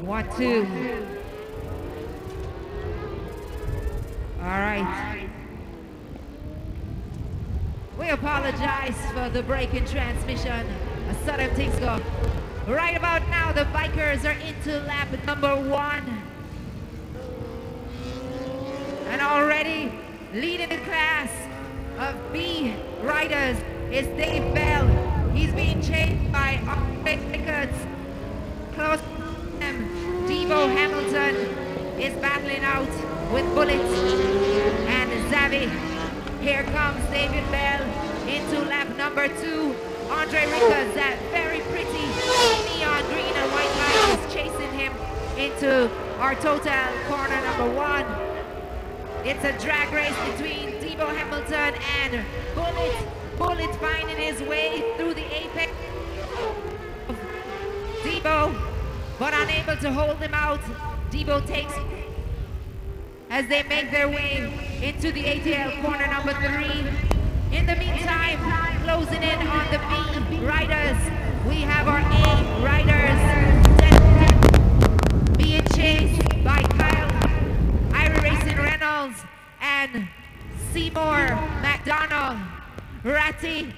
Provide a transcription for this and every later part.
1, 2. All right. We apologize for the break in transmission. A sudden things go. Right about now, the bikers are into lap number 1. And already leading the class of B riders is Dave Bell. He's being chased by Records. Close to him, Devo Hamilton is battling out with Bullets and Zavi. Here comes David Bell into lap number 2. Andre Rickers, that very pretty neon green and white light, is chasing him into our total corner number 1. It's a drag race between Devo Hamilton and Bullet. Bullet finding his way through the apex of Devo, but unable to hold him out. Devo takes as they make their way into the ATL corner number 3. In the meantime, closing in on the B riders, we have our A riders being chased by Kyle Racing Reynolds and Seymour McDonald. Ratty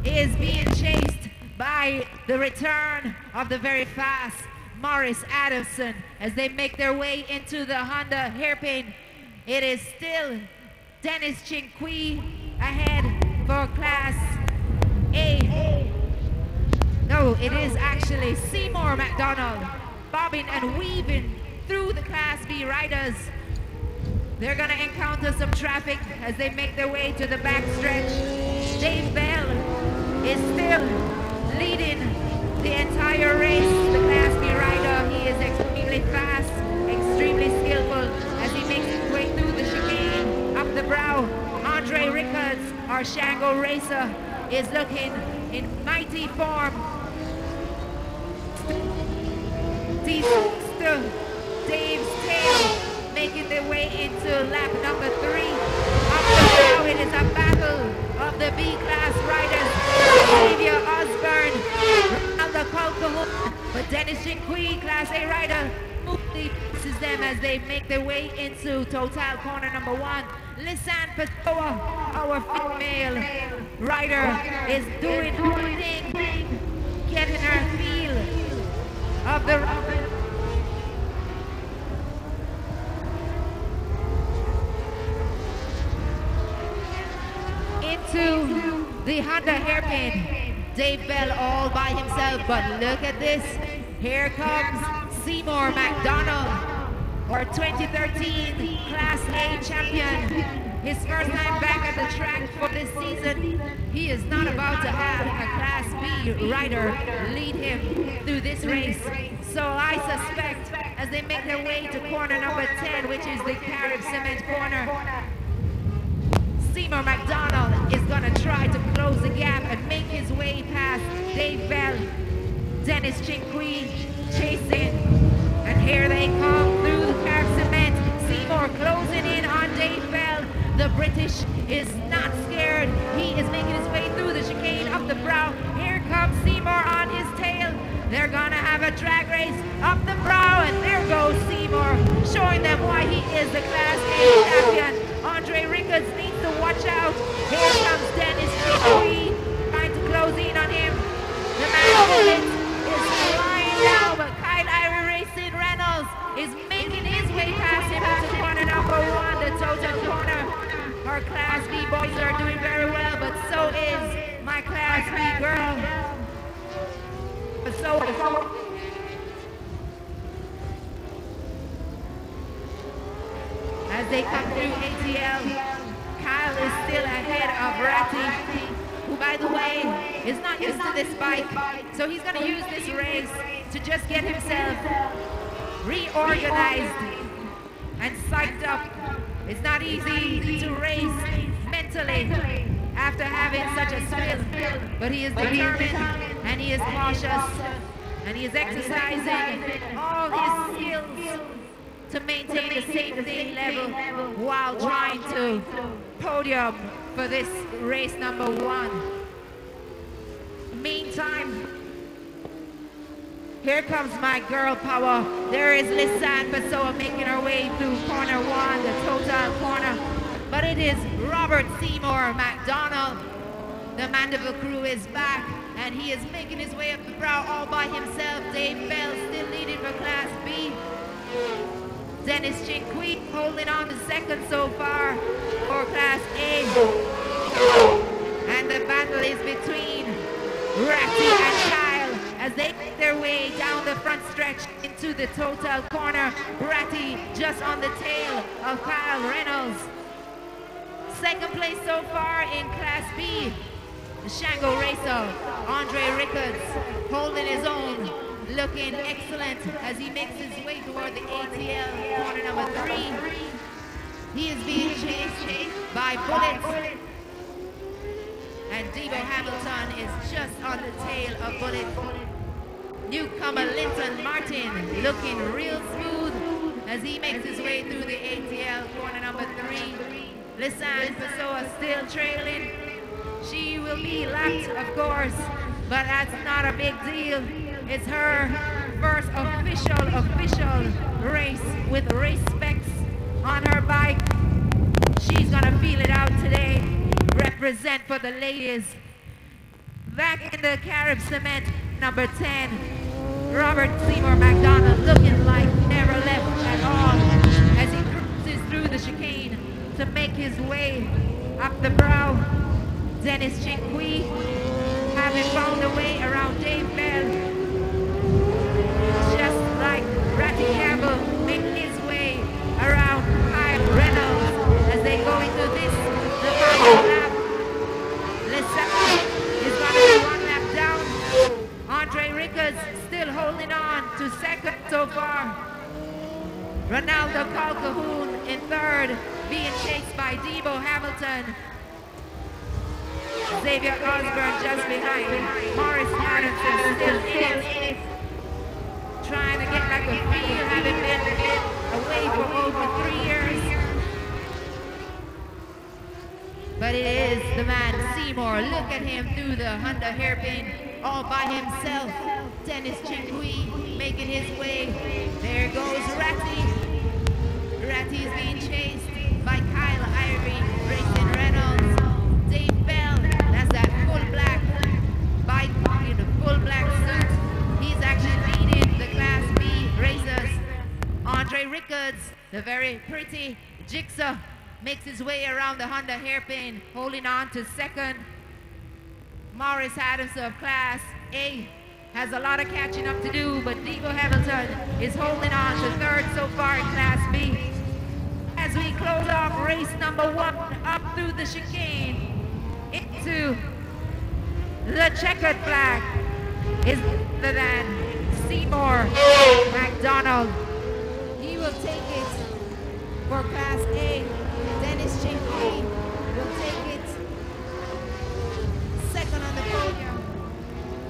is being chased by the return of the very fast Morris Adamson as they make their way into the Honda hairpin. It is still Dennis Chinqui ahead for Class A. No, it is actually Seymour McDonald bobbing and weaving through the Class B riders. They're gonna encounter some traffic as they make their way to the back stretch. Dave Bell is still leading the entire race. The Class B rider, he is extremely fast, extremely skillful as he makes his way through the chicane, up the brow. Andre Rickers, our Shango racer, is looking in mighty form. Dave's tail making their way into lap number 3. Up the brow, it is a battle of the B-class riders. Xavier Osborne, Ronaldo Calhoun, but Dennis Chinqui, Class A rider, smoothly passes them as they make their way into total corner number 1. Lisanne Pessoa, our female rider, is doing everything, getting her feel of the into the Honda hairpin. Dave Bell all by himself, but look at this. Here comes Seymour McDonald, our 2013 Class A champion. His first time back at the track for this season. He is not about to have a Class B rider lead him through this race. So I suspect as they make their way to corner number 10, which is the Carib Cement corner, Seymour McDonald is going to try to close the gap and make his way past Dave Bell. Dennis Chinqui chasing, and here they come through the Carib Cement. Seymour closing in on Dave Bell. The British is not scared. He is making his way through the chicane up the brow. Here comes Seymour on his tail. They're gonna have a drag race up the brow, and there goes Seymour, showing them why he is the Class A champion. Andre Rickers needs to watch out. Here comes Dennis Chinqui, trying to close in on him. The man Bullet is flying down, but Kyle Racing Reynolds is making his way past him into corner number 1, the total corner. Our Class B boys are doing very well, but so is my Class B girl. But so as they come through ATL, Kyle is still ahead of Ratty, who, by the way, is not used to this bike. So he's going to use this race to just get himself reorganized and psyched up. It's not easy to race mentally after having such a spill, but he is determined and he is cautious and he is exercising all his skills to maintain the safety level while trying to podium for this race number 1. Meantime, Here comes my girl power. There is Lisanne Pessoa making her way through corner one, the total corner. But it is Robert Seymour McDonald. The Mandeville crew is back, and he is making his way up the brow all by himself. Dave Bell still leading for Class B. Dennis Chinquist holding on to second so far for Class A. And the battle is between Ratty and Kyle as they make their way down the front stretch into the total corner. Ratty just on the tail of Kyle Reynolds. Second place so far in Class B, the Shango racer, Andre Rickards, holding his own, looking excellent as he makes his way toward the ATL corner number 3. He is being chased by Bullet. And Debo Hamilton is just on the tail of Bullet. Newcomer Linton Martin looking real smooth as he makes his way through the ATL corner number 3. Lisanne Pessoa still trailing. She will be lapped, of course, but that's not a big deal. It's her first official race with race specs on her bike. She's gonna feel it out today. Represent for the ladies. Back in the Carib Cement, number 10, Robert Seymour McDonald looking like never left at all as he cruises through the chicane to make his way up the brow. Dennis Chinquist having found a way around Dave Bell, just like Ratty Campbell making his way around Kyle Reynolds as they go into this, the final lap. Lisanne is going to be one lap down. Andre Rickards still holding on to second so far. Ronaldo Calcahoon in third, being chased by Debo Hamilton. Xavier Osborne just behind. Morris Adamson still in it. Trying to get like a feel, having been away for over 3 years. But it is the man Seymour. Look at him through the Honda hairpin all by himself. Dennis Chinquist making his way. There goes Ratty. Ratty is being chased by Kyle Irie, Racing Reynolds. Dave Bell, that's that full black bike in the full black suit. He's actually leading the Class B racers. Andre Rickards, the very pretty Jigsaw, makes his way around the Honda hairpin, holding on to second. Morris Adams of Class A has a lot of catching up to do, but Debo Hamilton is holding on to third so far in Class B. As we close off race number 1 up through the chicane into the checkered flag is none than Seymour McDonald. He will take it for Class A. Dennis Chinquist will take it second on the podium.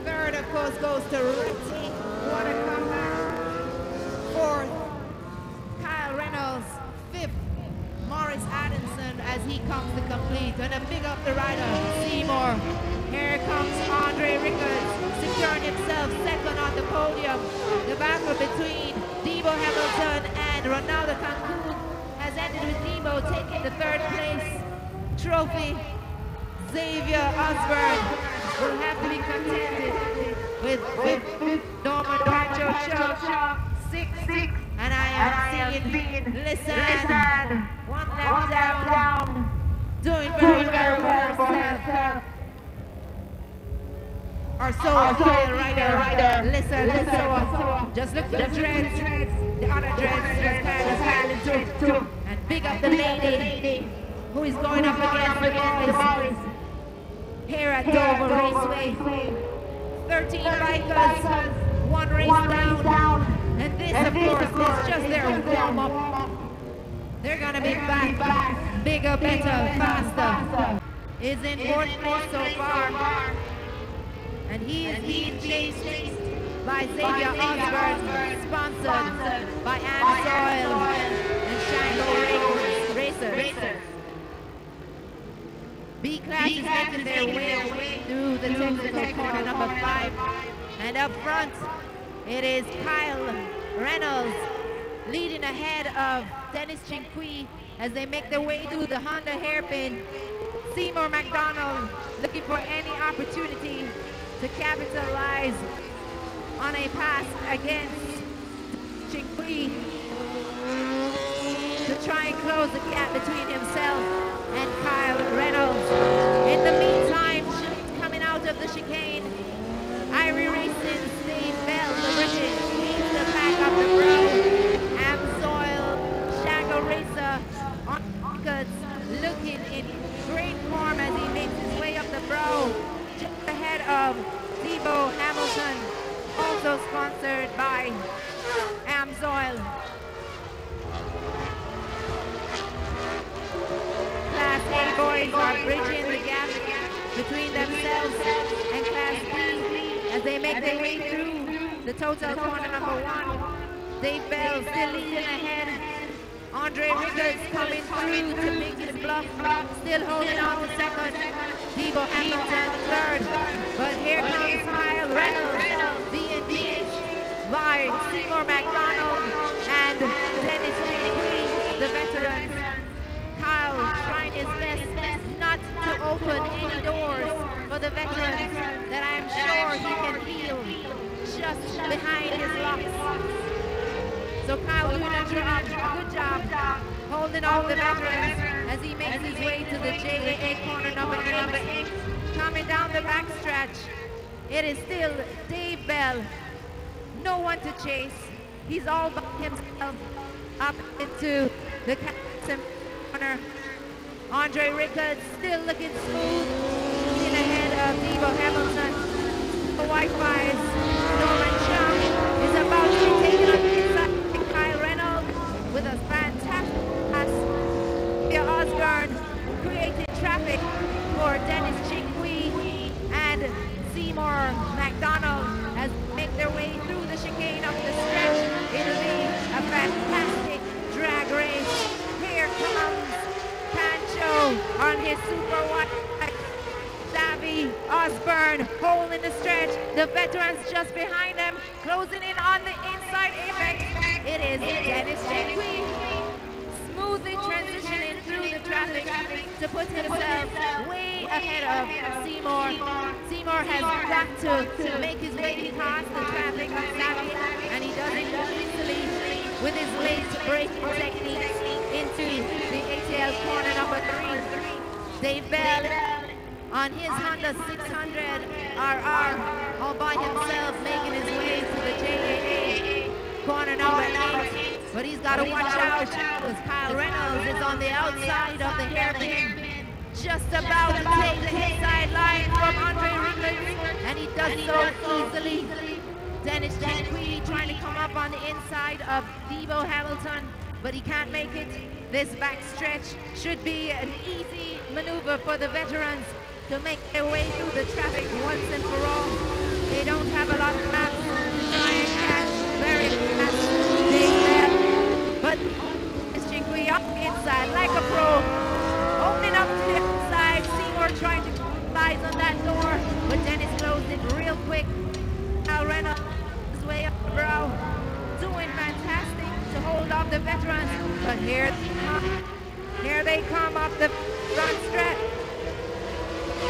Third, of course, goes to Ratty. What a comeback. Fourth, Kyle Reynolds. Fifth, Morris Adamson as he comes to complete. And a big up the rider, Seymour. Here comes Andre Rickards, securing himself second on the podium. The battle between Debo Hamilton and Ronaldo Cancun has ended with Debo taking the third place trophy. Xavier Osborne will have to be contented with Norman Pancho Chuck, 6, and I am seeing Lisanne, 1 lap down, doing very well for herself. Our soul rider, Lisanne, just look at the dreads, the other dreads just kind of too. And big up the lady who is going up against the boys here at Dover Raceway. 13 bikers, 1 race down. And this, of course, is just their warm-up. They're gonna be back, bigger, better, faster. Is in 4th place so far. And he is being chased by Xavier Osborne, sponsored by Ansoil and Shango Racers. B-Class is making their way through the technical corner number 5. And up front, It is Kyle Reynolds leading ahead of Dennis Chinqui as they make their way through the Honda hairpin. Seymour McDonald looking for any opportunity to capitalize on a pass against Chinqui to try and close the gap between himself and Kyle Reynolds. In the meantime, coming out of the chicane, Irie Racing's Dave Bell, the British, leads the pack up the bro. Amsoil, Shago Racer on records, looking in great form as he makes his way up the bro, just ahead of Debo Hamilton, also sponsored by Amsoil. Class A boys are bridging the gap between themselves and Class B as they make their way through the total corner number 1. Dave Bell still leading ahead. Andre Rickers coming through to make his bluff, still holding on to second. Debo Hamilton third. But here comes Kyle Reynolds being beat by Seymour McDonald and Dennis Chinqui, the veterans. Kyle trying his best not to open any doors for the veterans that I'm sure he can feel just behind his locks. So Kyle doing a good job holding off the veterans as he makes his way to the JAA corner number 8. Coming down the backstretch, it is still Dave Bell. No one to chase. He's all by himself up into the captain corner. Andre Rickard still looking smooth, in ahead of Debo Hamilton. The white fires, Norman Chung is about to be taken on the inside by Kyle Reynolds with a fantastic pass. Via Osborne creating traffic for Dennis Chinqui and Seymour McDonald as they make their way through the chicane up the stretch. It'll be a fantastic drag race. Here comes Pancho on his super white. Davy Osborne holding the stretch. The veterans just behind them, closing in on the inside apex. It is Dennis Chinqui smoothly transitioning through the traffic to put himself way ahead of Seymour. Seymour has got to make his way past the traffic on Davy, and he does it easily with his late braking techniques into the ATL corner number 3. Dave Bell on his Honda 600 RR all by himself, making his way to the JAA corner number 8. But he's got to watch out because Kyle Reynolds is on the outside of the hairpin, just about to take the inside line from Andre Rickard, and he does so easily. Dennis Chinqui trying to come up on the inside of Debo Hamilton, but he can't make it. This backstretch should be an easy maneuver for the veterans to make their way through the traffic once and for all. They don't have a lot of maps to try and catch very fast. But Chinqui up inside like a pro, opening up to the inside. Seymour trying to capitalize on that door, but Dennis closed it real quick. Kyle Reynolds his way up the brow, doing fantastic to hold off the veterans. But here they come up the front stretch.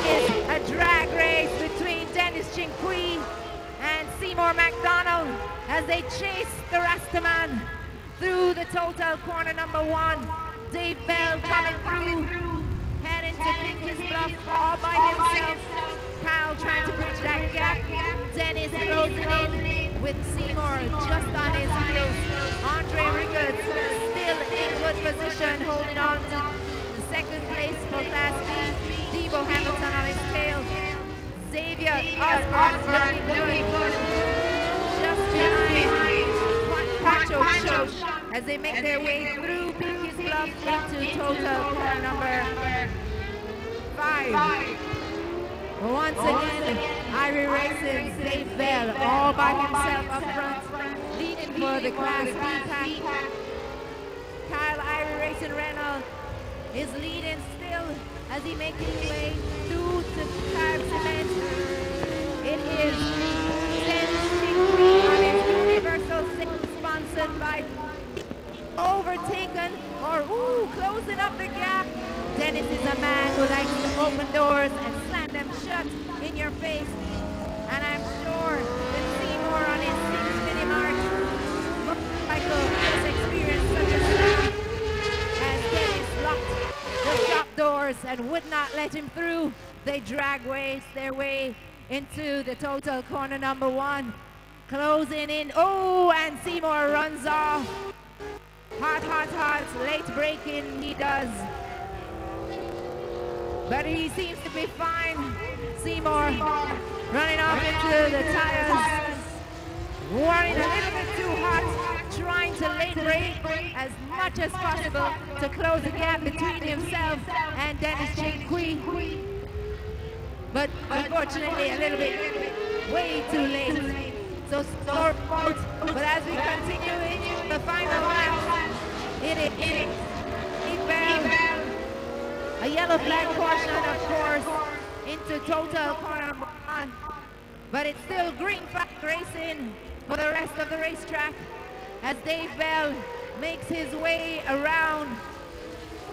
It's a drag race between Dennis Chinqui and Seymour McDonald as they chase the Rastaman through the total corner number 1. Dave Bell coming through, heading to Pinky's Bluff all by himself. Kyle trying to bridge that gap. Dennis closing in with Seymour just on his heels. Andre Rickard still in good position, holding on to the second place for Class B. Debo Hamilton on his tail. Xavier Osborne looking good, just behind Pancho as they make their way through Pinky's Bluff into total corner number 5. Once again, Irie Racing, Dave Bell all by himself up front, leading for the Class B pack. Kyle Irie Racing Reynolds is leading still as he makes his way through to Car Cement. It is Dennis Chinqui on his Dennis is a man who likes to open doors and slam them shut in your face. And I'm sure that Seymour on his 6-minute march, Michael has experienced such a storm as Dennis locked the shop doors and would not let him through. They drag their way into the total corner number 1. Closing in. Oh, and Seymour runs off. Hot. Late breaking he does. But he seems to be fine. Seymour running off into the tires. Running a little bit too hot. Trying to late break as much as possible to close the gap between himself and Dennis Chinqui. But unfortunately a little bit way too late. So score, but as we continue in the final lap, it fell. A yellow flag caution, of course, into total corner 1. But it's still green flag racing for the rest of the racetrack as Dave Bell makes his way around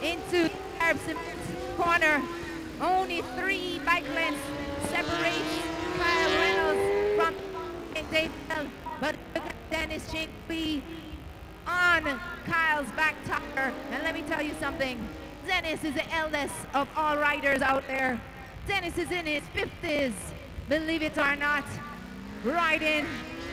into the corner. Only 3 bike lengths separate Kyle Reynolds from Dave Bell, but look at Dennis Chinqui on Kyle's back tire. And let me tell you something, Dennis is the eldest of all riders out there. Dennis is in his 50s, believe it or not, riding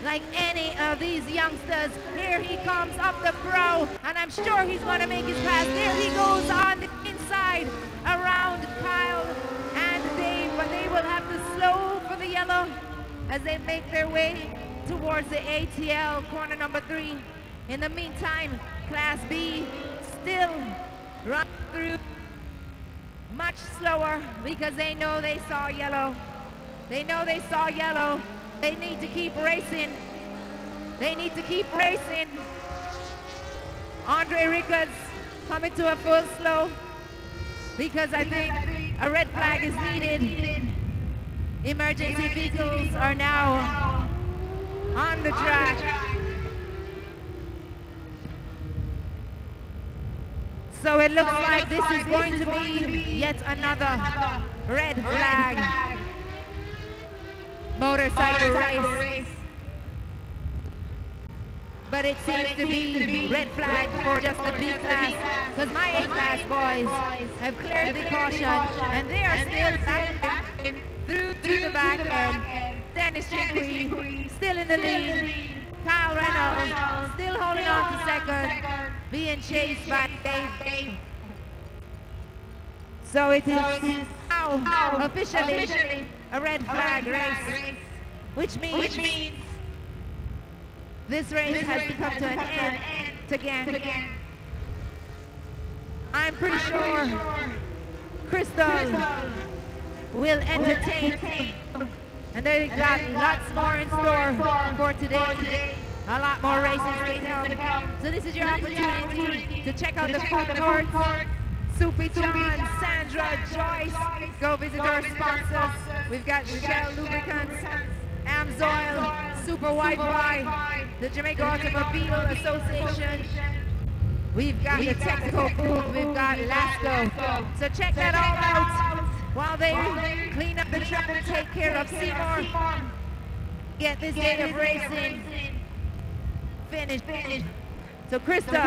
like any of these youngsters. Here he comes up the brow, and I'm sure he's going to make his pass. There he goes on the inside around Kyle and Dave, but they will have to slow for the yellow as they make their way towards the ATL corner number 3. In the meantime, Class B still run through much slower because they know they saw yellow. They know they saw yellow. They need to keep racing. They need to keep racing. Andre Rickards coming to a full slow because I think a red flag is needed. Emergency vehicles are now on the track. So it looks like this is going to be yet another red flag motorcycle race. But it seems to be red flag for just the B class, because my A class boys have cleared the caution and they are still back through the back end. Dennis Chinqui still in the lead. Kyle Reynolds still holding on to second, being chased by Dave. So it is now officially a red flag race, which means this race has come to an end again. I'm pretty sure Crystal will entertain, and they got lots more in store for today. A lot more races to come. So this is your opportunity to check out the food court. Soupy John, Sandra, Joyce. Go visit our sponsors. We've got Shell Lubricants, Amsoil, Super Wi-Fi, the Jamaica Automobile Association. We've got the Technical Food. We've got Lasco. So check that all out while they clean up the track and take care of Seymour. Get this day of racing finished. So Crystal.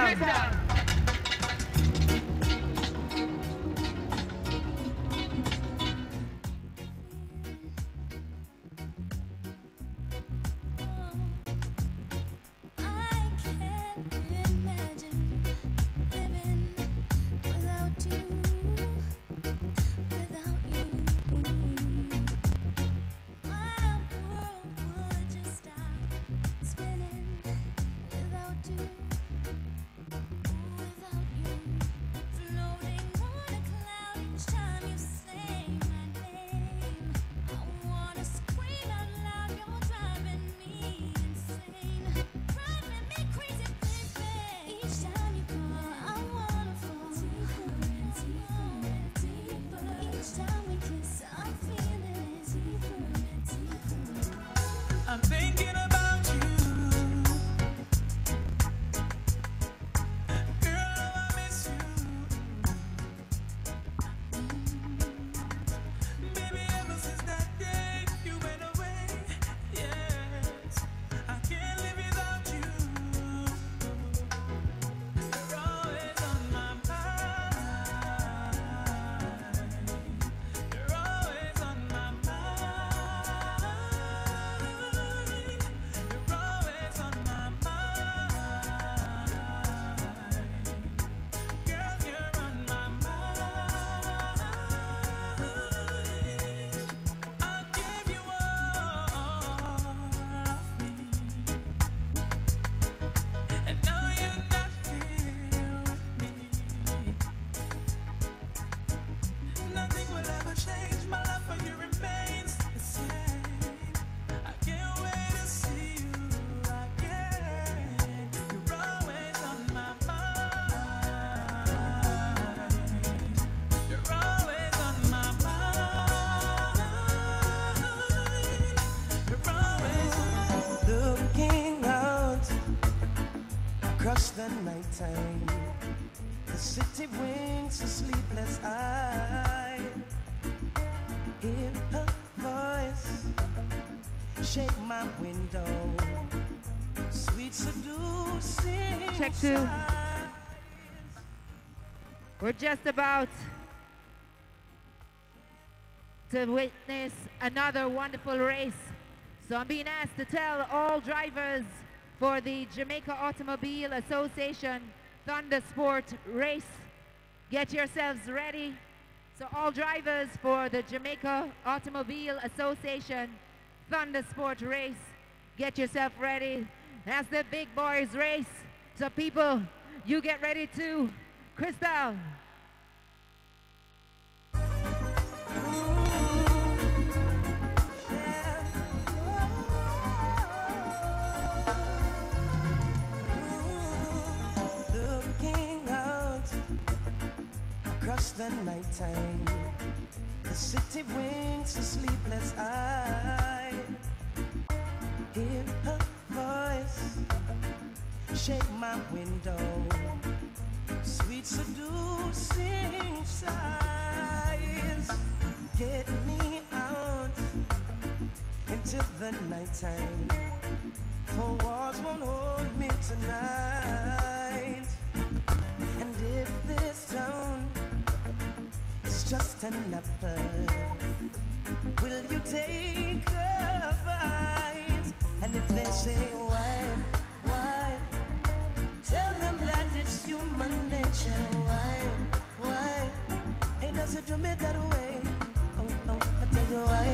Across the nighttime, the city winks a sleepless eye. Hear her voice shake my window, sweet seducing. Check two. We're just about to witness another wonderful race. So I'm being asked to tell all drivers for the Jamaica Automobile Association Thunder Sport race, get yourselves ready. So all drivers for the Jamaica Automobile Association Thunder Sport race, get yourself ready. That's the big boys race. So people, you get ready too. Crystal. Across the nighttime, the city winks a sleepless eye. Hear her voice shake my window, sweet seducing sighs. Get me out into the nighttime, for walls won't hold me tonight. And if this town just another, will you take a bite? And if they say why, tell them that it's human nature. Why? It doesn't do me that way. Oh, I tell you why?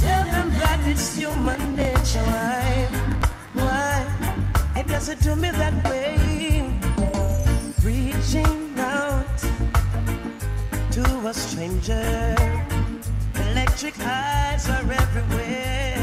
Tell them that it's human nature. Why? It doesn't do me that way. Reaching out to a stranger, electric eyes are everywhere.